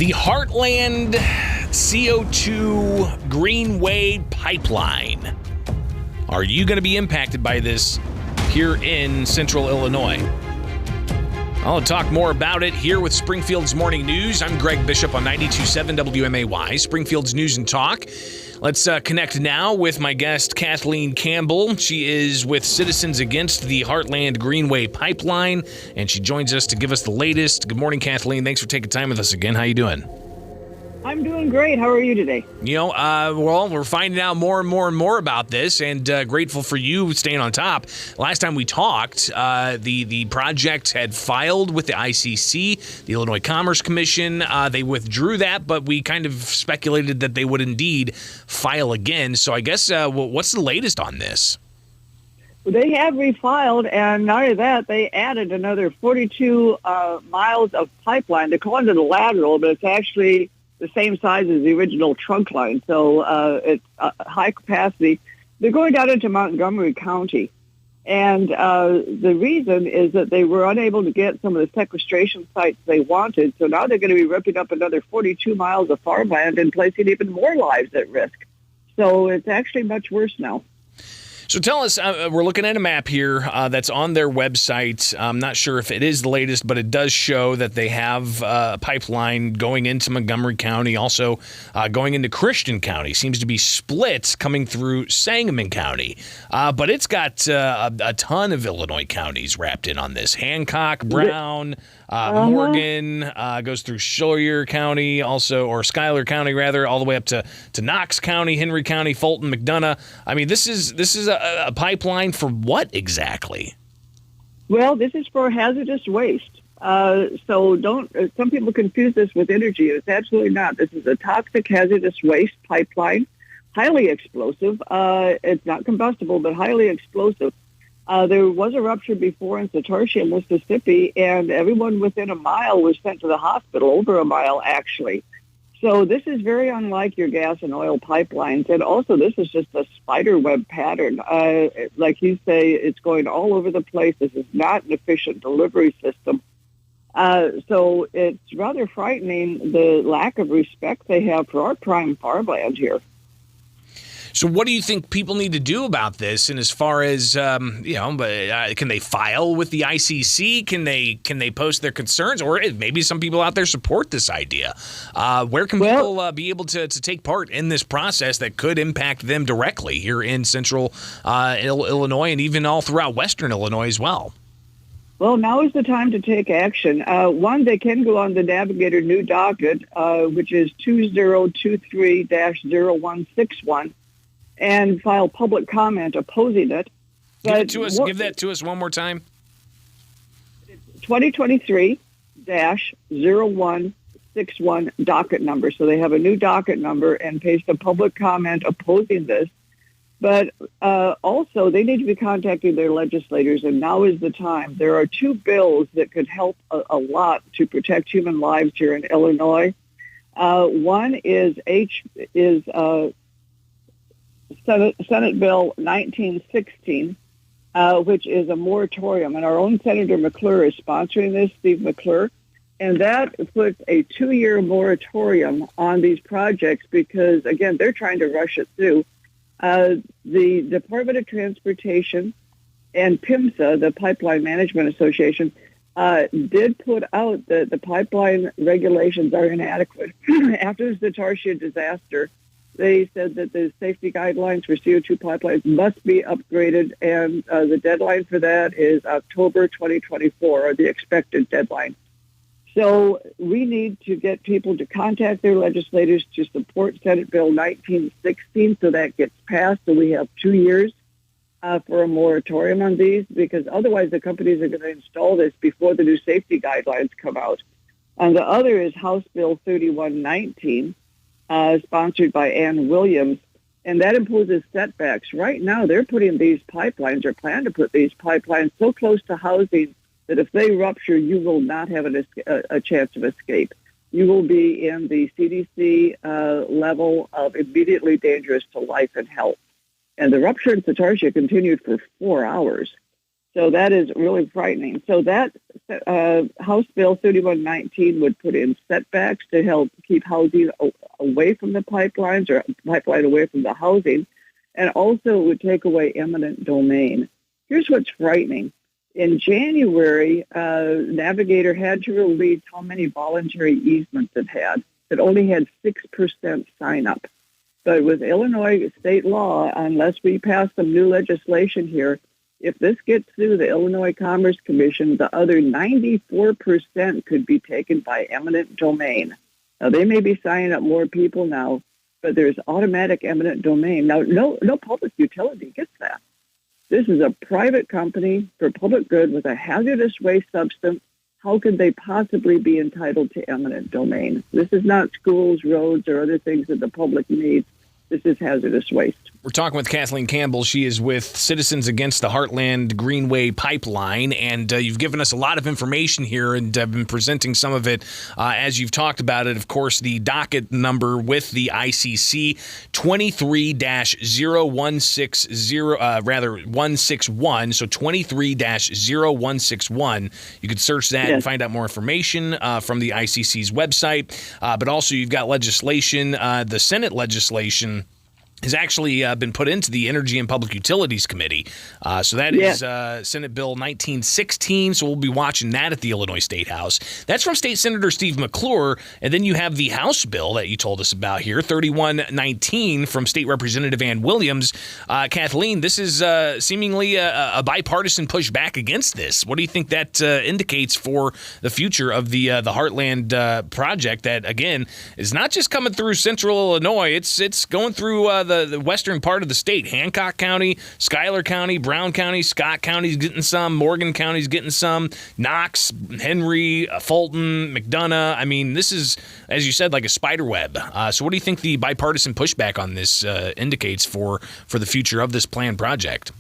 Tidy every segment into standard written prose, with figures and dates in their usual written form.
The Heartland CO2 Greenway pipeline. Are you going to be impacted by this here in central Illinois? I'll talk more about it here with Springfield's Morning News. I'm Greg Bishop on 92.7 WMAY, Springfield's News and Talk. Let's connect now with my guest, Kathleen Campbell. She is with Citizens Against the Heartland Greenway Pipeline, and she joins us to give us the latest. Good morning, Kathleen. Thanks for taking time with us again. How you doing? I'm doing great. How are you today? Well, we're finding out more and more about this, and grateful for you staying on top. Last time we talked, the project had filed with the ICC, the Illinois Commerce Commission. They withdrew that, but we kind of speculated that they would indeed file again. So I guess what's the latest on this? They have refiled, and not only that, they added another 42 miles of pipeline. They're calling it a lateral, but it's actually the same size as the original trunk line, so it's high capacity. They're going down into Montgomery County, and the reason is that they were unable to get some of the sequestration sites they wanted, so now they're going to be ripping up another 42 miles of farmland and placing even more lives at risk. So it's actually much worse now. So tell us, we're looking at a map here that's on their website. I'm not sure if it is the latest, but it does show that they have a pipeline going into Montgomery County, also going into Christian County. Seems to be split coming through Sangamon County. But it's got a ton of Illinois counties wrapped in on this. Hancock, Brown, Morgan, goes through Schuyler County, or Schuyler County, rather, all the way up to Knox County, Henry County, Fulton, McDonough. I mean, this is a pipeline for what exactly? Well, this is for hazardous waste. So some people confuse this with energy. It's absolutely not. This is a toxic hazardous waste pipeline, highly explosive. It's not combustible, but highly explosive. There was a rupture before in Satoshi, Mississippi, and everyone within a mile was sent to the hospital, over a mile, actually. So this is very unlike your gas and oil pipelines. And also, this is just a spider web pattern. Like you say, it's going all over the place. This is not an efficient delivery system. So it's rather frightening, the lack of respect they have for our prime farmland here. So what do you think people need to do about this? And as far as, can they file with the ICC? Can they post their concerns? Or maybe some people out there support this idea. Where can people be able to take part in this process that could impact them directly here in central Illinois and even all throughout western Illinois as well? Well, now is the time to take action. One, they can go on the Navigator new docket, which is 2023-0161. And file public comment opposing it. Give that to us one more time. 2023-0161 docket number. So they have a new docket number and paste a public comment opposing this. But also, they need to be contacting their legislators, and now is the time. There are two bills that could help a lot to protect human lives here in Illinois. One is Senate Bill 1916, which is a moratorium. And our own Senator McClure is sponsoring this, Steve McClure. And that puts a 2-year moratorium on these projects because, again, they're trying to rush it through. The Department of Transportation and PIMSA, the Pipeline Management Association, did put out that the pipeline regulations are inadequate. After the Satoshi disaster, they said that the safety guidelines for CO2 pipelines must be upgraded, and the deadline for that is October 2024, or the expected deadline. So we need to get people to contact their legislators to support Senate Bill 1916 so that gets passed, so we have 2 years for a moratorium on these, because otherwise the companies are going to install this before the new safety guidelines come out. And the other is House Bill 3119. Sponsored by Ann Williams, and that imposes setbacks. Right now, they're putting these pipelines, or plan to put these pipelines, so close to housing that if they rupture, you will not have a chance of escape. You will be in the CDC level of immediately dangerous to life and health. And the rupture in Satoshi continued for 4 hours. So that is really frightening. So that House Bill 3119 would put in setbacks to help keep housing away from the pipelines or pipeline away from the housing, and also it would take away eminent domain. Here's what's frightening. In January, Navigator had to release how many voluntary easements it had. It only had 6% sign up. But with Illinois state law, unless we pass some new legislation here, if this gets through the Illinois Commerce Commission, the other 94% could be taken by eminent domain. Now, they may be signing up more people now, but there's automatic eminent domain. Now, no public utility gets that. This is a private company for public good with a hazardous waste substance. How could they possibly be entitled to eminent domain? This is not schools, roads, or other things that the public needs. This is hazardous waste. We're talking with Kathleen Campbell. She is with Citizens Against the Heartland Greenway Pipeline, and you've given us a lot of information here, and I've been presenting some of it as you've talked about it. Of course, the docket number with the ICC, 161, so 23-0161. You could search that and find out more information from the ICC's website, but also you've got legislation, the Senate legislation has actually been put into the Energy and Public Utilities Committee. So that is Senate Bill 1916. So we'll be watching that at the Illinois State House. That's from State Senator Steve McClure. And then you have the House bill that you told us about here, 3119 from State Representative Ann Williams. Kathleen, this is seemingly a bipartisan pushback against this. What do you think that indicates for the future of the Heartland project that, again, is not just coming through central Illinois, it's going through the western part of the state. Hancock County, Schuyler County, Brown County, Scott County's getting some, Morgan County's getting some, Knox, Henry, Fulton, McDonough. I mean, this is, as you said, like a spider web. So what do you think the bipartisan pushback on this indicates for the future of this planned project?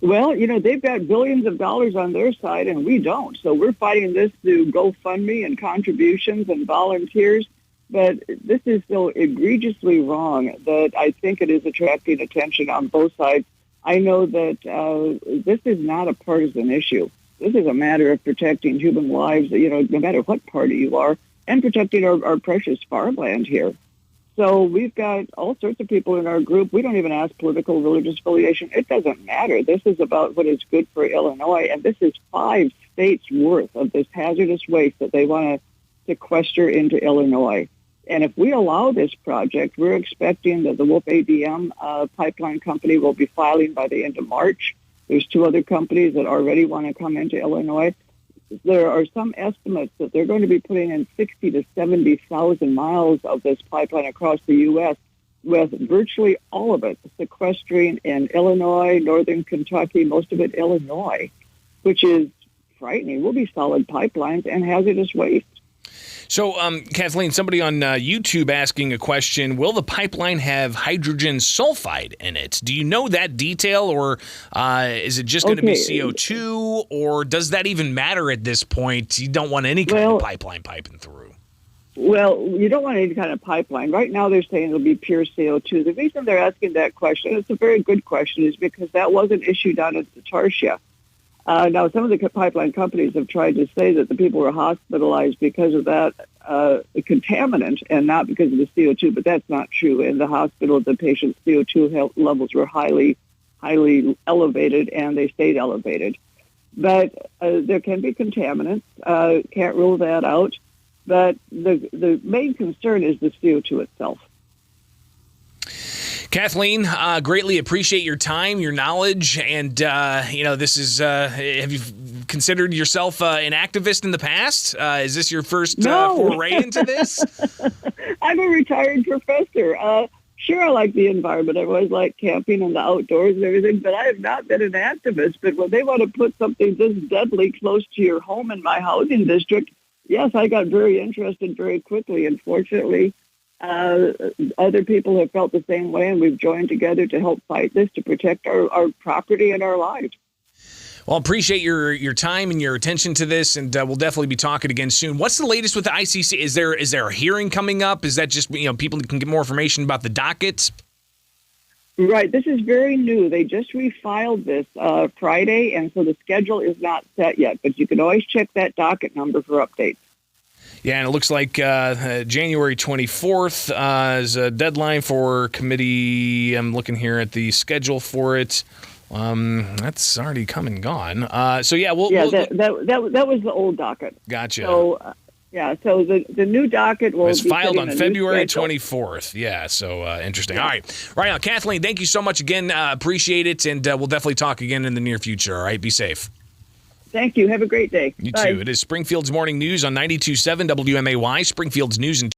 Well, they've got billions of dollars on their side, and we don't. So we're fighting this through GoFundMe and contributions and volunteers. But this is so egregiously wrong that I think it is attracting attention on both sides. I know that this is not a partisan issue. This is a matter of protecting human lives, no matter what party you are, and protecting our precious farmland here. So we've got all sorts of people in our group. We don't even ask political, religious affiliation. It doesn't matter. This is about what is good for Illinois, and this is 5 states' worth of this hazardous waste that they want to sequester into Illinois. And if we allow this project, we're expecting that the Wolf ADM pipeline company will be filing by the end of March. There's 2 other companies that already want to come into Illinois. There are some estimates that they're going to be putting in 60 to 70,000 miles of this pipeline across the U.S., with virtually all of it sequestering in Illinois, northern Kentucky, most of it Illinois, which is frightening. We'll be solid pipelines and hazardous waste. So, Kathleen, somebody on YouTube asking a question, will the pipeline have hydrogen sulfide in it? Do you know that detail, or is it just going to be CO2, or does that even matter at this point? You don't want any kind of pipeline piping through. Well, you don't want any kind of pipeline. Right now they're saying it'll be pure CO2. The reason they're asking that question, it's a very good question, is because that wasn't issued down at Tarsia. Now, some of the pipeline companies have tried to say that the people were hospitalized because of that contaminant and not because of the CO2, but that's not true. In the hospital, the patient's CO2 levels were highly elevated, and they stayed elevated. But there can be contaminants. Can't rule that out. But the main concern is the CO2 itself. Kathleen, greatly appreciate your time, your knowledge, and this is. Have you considered yourself an activist in the past? Is this your first foray into this? I'm a retired professor. Sure, I like the environment. I've always liked camping and the outdoors and everything, but I have not been an activist. But when they want to put something this deadly close to your home in my housing district, yes, I got very interested very quickly. Unfortunately, other people have felt the same way, and we've joined together to help fight this, to protect our property and our lives. Well, appreciate your time and your attention to this, and we'll definitely be talking again soon. What's the latest with the ICC? Is there a hearing coming up? Is that just people can get more information about the dockets? Right. This is very new. They just refiled this Friday, and so the schedule is not set yet. But you can always check that docket number for updates. Yeah, and it looks like January 24th is a deadline for committee. I'm looking here at the schedule for it. That's already come and gone. So yeah, that was the old docket. Gotcha. So so the new docket will it's be filed on February 24th. 24th. Yeah, so interesting. Yeah. All right on, Kathleen. Thank you so much again. Appreciate it, and we'll definitely talk again in the near future. All right, be safe. Thank you. Have a great day. You Bye. too. It is Springfield's Morning News on 92.7 WMAY, Springfield's News and